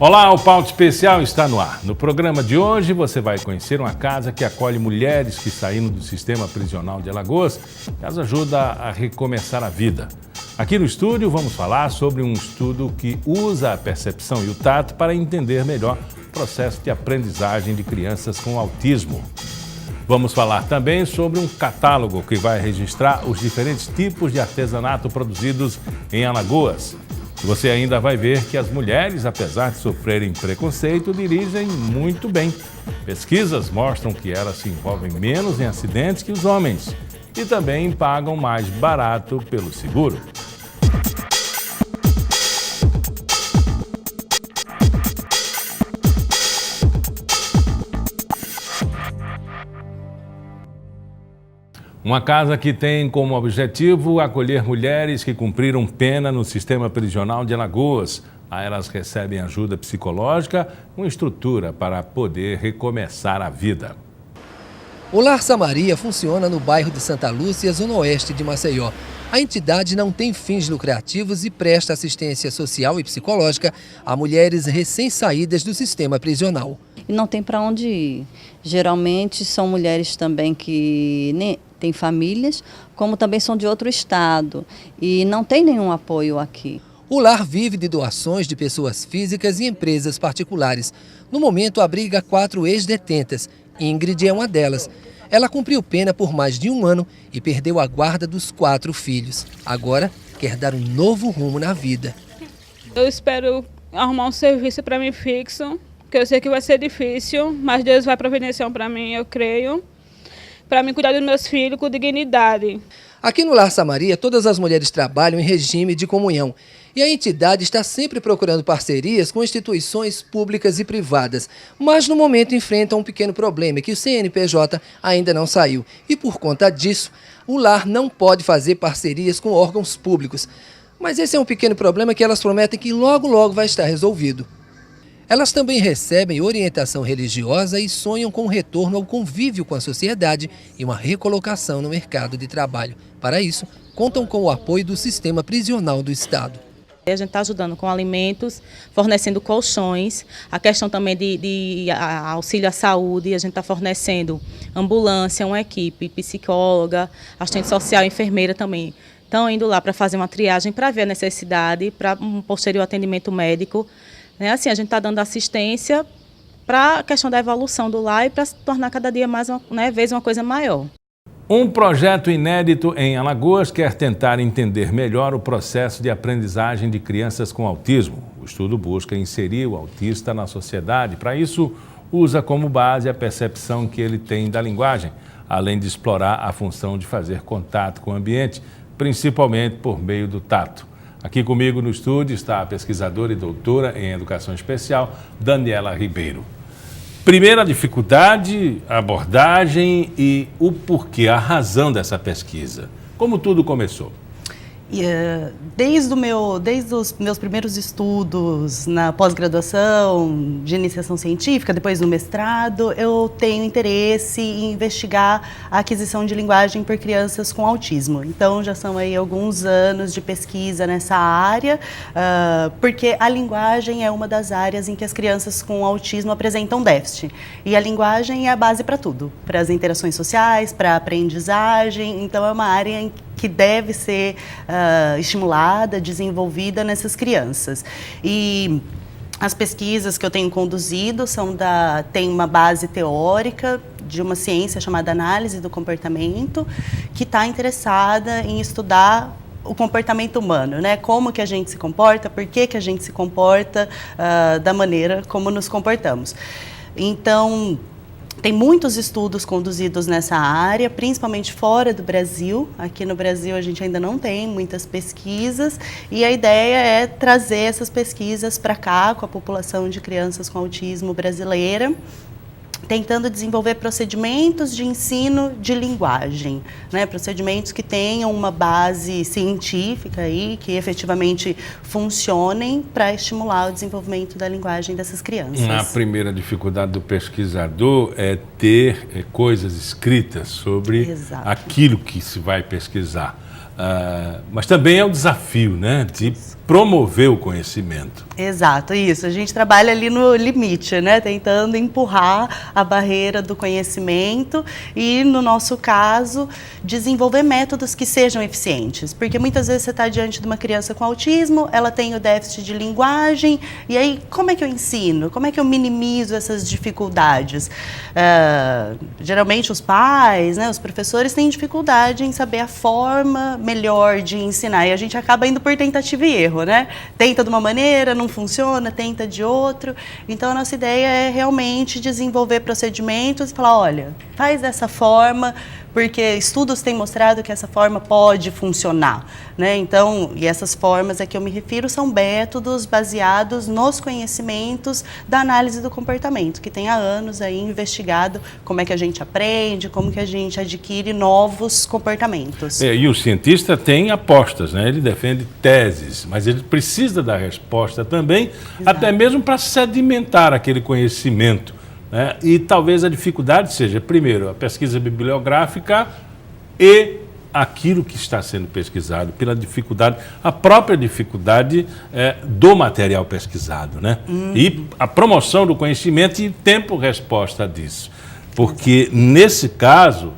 Olá, o Pauta Especial está no ar. No programa de hoje você vai conhecer uma casa que acolhe mulheres que saíram do sistema prisional de Alagoas e as ajuda a recomeçar a vida. Aqui no estúdio vamos falar sobre um estudo que usa a percepção e o tato para entender melhor o processo de aprendizagem de crianças com autismo. Vamos falar também sobre um catálogo que vai registrar os diferentes tipos de artesanato produzidos em Alagoas. E você ainda vai ver que as mulheres, apesar de sofrerem preconceito, dirigem muito bem. Pesquisas mostram que elas se envolvem menos em acidentes que os homens e também pagam mais barato pelo seguro. Uma casa que tem como objetivo acolher mulheres que cumpriram pena no sistema prisional de Alagoas. Lá elas recebem ajuda psicológica, uma estrutura para poder recomeçar a vida. O Lar Samaria funciona no bairro de Santa Lúcia, zona oeste de Maceió. A entidade não tem fins lucrativos e presta assistência social e psicológica a mulheres recém-saídas do sistema prisional. E não tem para onde ir. Geralmente são mulheres também que nem têm famílias, como também são de outro estado e não tem nenhum apoio aqui. O lar vive de doações de pessoas físicas e empresas particulares. No momento abriga 4 ex-detentas. Ingrid é uma delas. Ela cumpriu pena por mais de 1 ano e perdeu a guarda dos 4 filhos. Agora quer dar um novo rumo na vida. Eu espero arrumar um serviço para mim fixo, que eu sei que vai ser difícil, mas Deus vai providenciar para mim, eu creio, para mim cuidar dos meus filhos com dignidade. Aqui no Lar Samaria, todas as mulheres trabalham em regime de comunhão. E a entidade está sempre procurando parcerias com instituições públicas e privadas. Mas no momento enfrenta um pequeno problema, que o CNPJ ainda não saiu. E por conta disso, o lar não pode fazer parcerias com órgãos públicos. Mas esse é um pequeno problema que elas prometem que logo vai estar resolvido. Elas também recebem orientação religiosa e sonham com um retorno ao convívio com a sociedade e uma recolocação no mercado de trabalho. Para isso, contam com o apoio do sistema prisional do Estado. A gente está ajudando com alimentos, fornecendo colchões, a questão também de auxílio à saúde, a gente está fornecendo ambulância, uma equipe, psicóloga, assistente social, enfermeira também. Estão indo lá para fazer uma triagem para ver a necessidade, para um posterior atendimento médico. Assim, a gente está dando assistência para a questão da evolução do lar e para se tornar cada dia mais uma coisa maior. Um projeto inédito em Alagoas quer tentar entender melhor o processo de aprendizagem de crianças com autismo. O estudo busca inserir o autista na sociedade. Para isso, usa como base a percepção que ele tem da linguagem, além de explorar a função de fazer contato com o ambiente, principalmente por meio do tato. Aqui comigo no estúdio está a pesquisadora e doutora em Educação Especial, Daniela Ribeiro. Primeira dificuldade, abordagem e o porquê, a razão dessa pesquisa. Como tudo começou? Desde os meus primeiros estudos na pós-graduação, de iniciação científica, depois no mestrado, eu tenho interesse em investigar a aquisição de linguagem por crianças com autismo. Então, já são aí alguns anos de pesquisa nessa área, porque a linguagem é uma das áreas em que as crianças com autismo apresentam déficit. E a linguagem é a base para tudo, para as interações sociais, para a aprendizagem. Então, é uma área que deve ser estimulada, desenvolvida nessas crianças. E as pesquisas que eu tenho conduzido têm uma base teórica de uma ciência chamada análise do comportamento, que está interessada em estudar o comportamento humano, né? Como que a gente se comporta, por que a gente se comporta da maneira como nos comportamos. Então, tem muitos estudos conduzidos nessa área, principalmente fora do Brasil. Aqui no Brasil a gente ainda não tem muitas pesquisas e a ideia é trazer essas pesquisas para cá com a população de crianças com autismo brasileira, tentando desenvolver procedimentos de ensino de linguagem, né? Procedimentos que tenham uma base científica aí, que efetivamente funcionem para estimular o desenvolvimento da linguagem dessas crianças. A primeira dificuldade do pesquisador é ter coisas escritas sobre aquilo que se vai pesquisar. Mas também é o desafio, né, de promover o conhecimento. Exato, isso. A gente trabalha ali no limite, né? Tentando empurrar a barreira do conhecimento e, no nosso caso, desenvolver métodos que sejam eficientes. Porque muitas vezes você está diante de uma criança com autismo, ela tem o déficit de linguagem, e aí como é que eu ensino? Como é que eu minimizo essas dificuldades? Geralmente os pais, né, os professores têm dificuldade em saber a forma melhor de ensinar, e a gente acaba indo por tentativa e erro, né? Tenta de uma maneira, não funciona, tenta de outro. Então a nossa ideia é realmente desenvolver procedimentos e falar, olha, faz dessa forma, porque estudos têm mostrado que essa forma pode funcionar, né? Então, e essas formas a que eu me refiro são métodos baseados nos conhecimentos da análise do comportamento, que tem há anos aí investigado como é que a gente aprende, como que a gente adquire novos comportamentos. E o cientista tem apostas, né? Ele defende teses, mas ele precisa da resposta também, até mesmo para sedimentar aquele conhecimento. Né? E talvez a dificuldade seja, primeiro, a pesquisa bibliográfica e aquilo que está sendo pesquisado, pela dificuldade, a própria dificuldade do material pesquisado, né? E a promoção do conhecimento e tempo-resposta disso. Porque, nesse caso,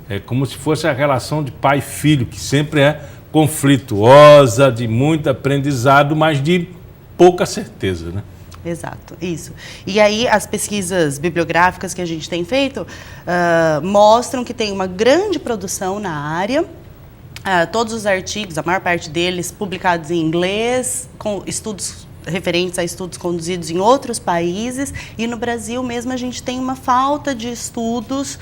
é como se fosse a relação de pai e filho, que sempre é conflituosa, de muito aprendizado, mas de pouca certeza, né? Exato, isso. E aí as pesquisas bibliográficas que a gente tem feito mostram que tem uma grande produção na área, todos os artigos, a maior parte deles publicados em inglês, com estudos referentes a estudos conduzidos em outros países, e no Brasil mesmo a gente tem uma falta de estudos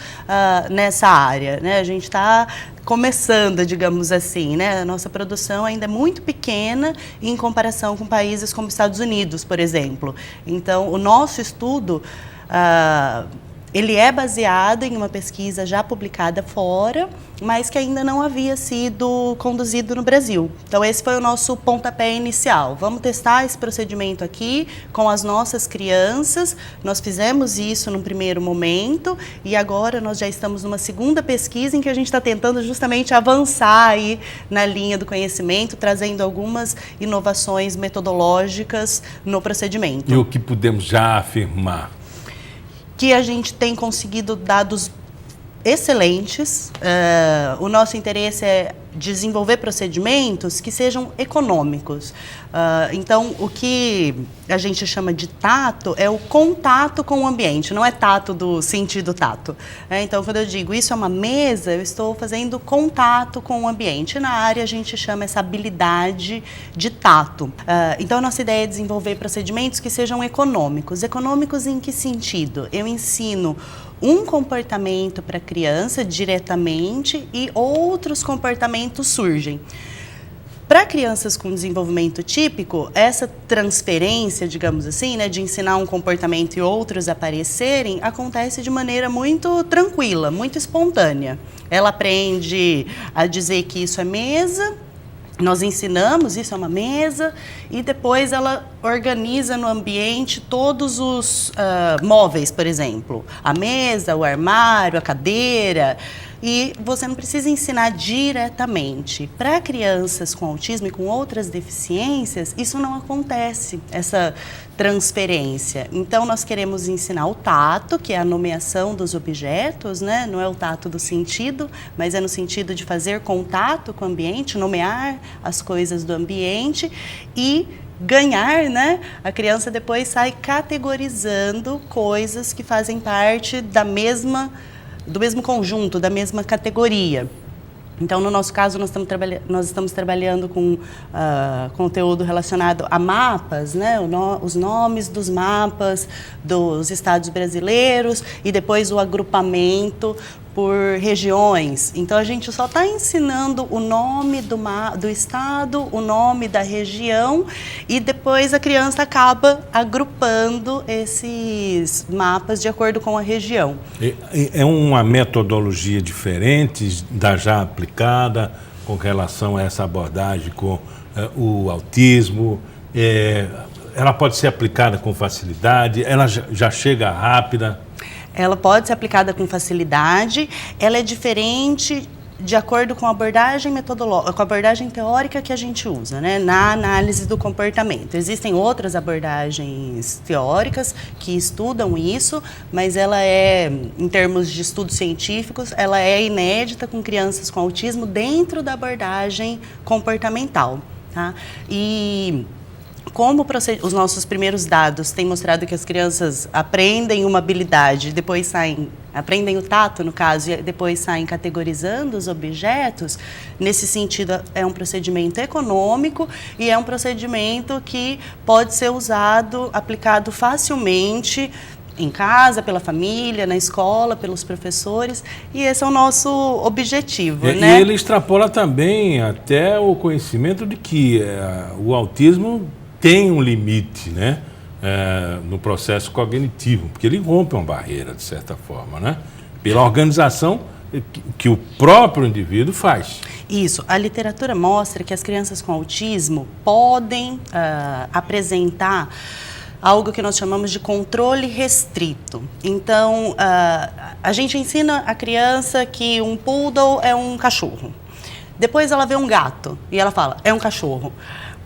nessa área, né? A gente está começando, digamos assim, né? A nossa produção ainda é muito pequena em comparação com países como Estados Unidos, por exemplo. Então, o nosso estudo, ele é baseado em uma pesquisa já publicada fora, mas que ainda não havia sido conduzido no Brasil. Então, esse foi o nosso pontapé inicial. Vamos testar esse procedimento aqui com as nossas crianças. Nós fizemos isso num primeiro momento e agora nós já estamos numa segunda pesquisa em que a gente está tentando justamente avançar aí na linha do conhecimento, trazendo algumas inovações metodológicas no procedimento. E o que podemos já afirmar? Que a gente tem conseguido dados excelentes. O nosso interesse é desenvolver procedimentos que sejam econômicos. Então, o que a gente chama de tato é o contato com o ambiente, não é tato do sentido tato. Então, quando eu digo isso é uma mesa, eu estou fazendo contato com o ambiente. Na área, a gente chama essa habilidade de tato. Então, a nossa ideia é desenvolver procedimentos que sejam econômicos. Econômicos em que sentido? Eu ensino um comportamento para a criança diretamente e outros comportamentos surgem. Para crianças com desenvolvimento típico, essa transferência, digamos assim, né, de ensinar um comportamento e outros aparecerem, acontece de maneira muito tranquila, muito espontânea. Ela aprende a dizer que isso é mesa, nós ensinamos, isso é uma mesa, e depois ela organiza no ambiente todos os móveis, por exemplo. A mesa, o armário, a cadeira. E você não precisa ensinar diretamente. Para crianças com autismo e com outras deficiências, isso não acontece, essa transferência. Então, nós queremos ensinar o tato, que é a nomeação dos objetos, né? Não é o tato do sentido, mas é no sentido de fazer contato com o ambiente, nomear as coisas do ambiente e ganhar, né? A criança depois sai categorizando coisas que fazem parte do mesmo conjunto, da mesma categoria. Então, no nosso caso, nós estamos trabalhando com conteúdo relacionado a mapas, né? Os nomes dos mapas dos estados brasileiros e depois o agrupamento por regiões. Então, a gente só está ensinando o nome do estado, o nome da região e depois a criança acaba agrupando esses mapas de acordo com a região. É uma metodologia diferente da já aplicada com relação a essa abordagem com o autismo? Ela pode ser aplicada com facilidade? Ela já chega rápida? Ela pode ser aplicada com facilidade, ela é diferente de acordo com a abordagem metodológica, com a abordagem teórica que a gente usa, né, na análise do comportamento. Existem outras abordagens teóricas que estudam isso, mas ela é, em termos de estudos científicos, ela é inédita com crianças com autismo dentro da abordagem comportamental, tá? E como os nossos primeiros dados têm mostrado que as crianças aprendem uma habilidade, depois aprendem o tato, no caso, e depois saem categorizando os objetos, nesse sentido é um procedimento econômico e é um procedimento que pode ser usado, aplicado facilmente em casa, pela família, na escola, pelos professores, e esse é o nosso objetivo, né? E ele extrapola também até o conhecimento de que o autismo tem um limite, né, no processo cognitivo, porque ele rompe uma barreira, de certa forma, né, pela organização que o próprio indivíduo faz. Isso, a literatura mostra que as crianças com autismo podem apresentar algo que nós chamamos de controle restrito. Então, a gente ensina a criança que um poodle é um cachorro. Depois ela vê um gato e ela fala, é um cachorro.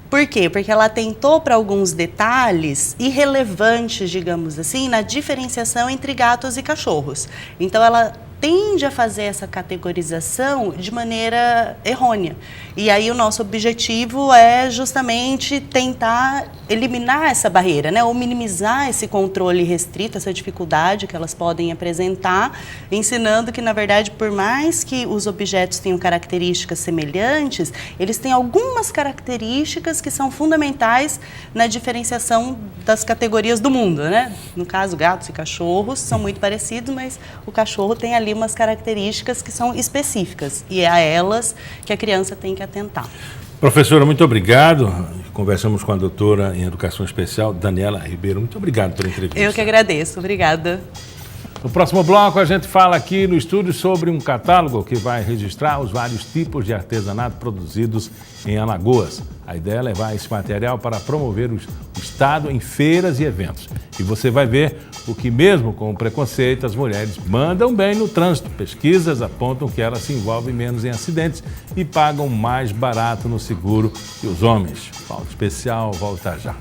Por quê? Porque ela atentou para alguns detalhes irrelevantes, digamos assim, na diferenciação entre gatos e cachorros. Então, ela tende a fazer essa categorização de maneira errônea. E aí o nosso objetivo é justamente tentar eliminar essa barreira, né? Ou minimizar esse controle restrito, essa dificuldade que elas podem apresentar, ensinando que, na verdade, por mais que os objetos tenham características semelhantes, eles têm algumas características que são fundamentais na diferenciação das categorias do mundo, né? No caso, gatos e cachorros são muito parecidos, mas o cachorro tem ali umas características que são específicas e é a elas que a criança tem que atentar. Professora, muito obrigado. Conversamos com a doutora em Educação Especial, Daniela Ribeiro. Muito obrigado pela entrevista. Eu que agradeço. Obrigada. No próximo bloco, a gente fala aqui no estúdio sobre um catálogo que vai registrar os vários tipos de artesanato produzidos em Alagoas. A ideia é levar esse material para promover o Estado em feiras e eventos. E você vai ver o que, mesmo com o preconceito, as mulheres mandam bem no trânsito. Pesquisas apontam que elas se envolvem menos em acidentes e pagam mais barato no seguro que os homens. Pauta Especial volta já.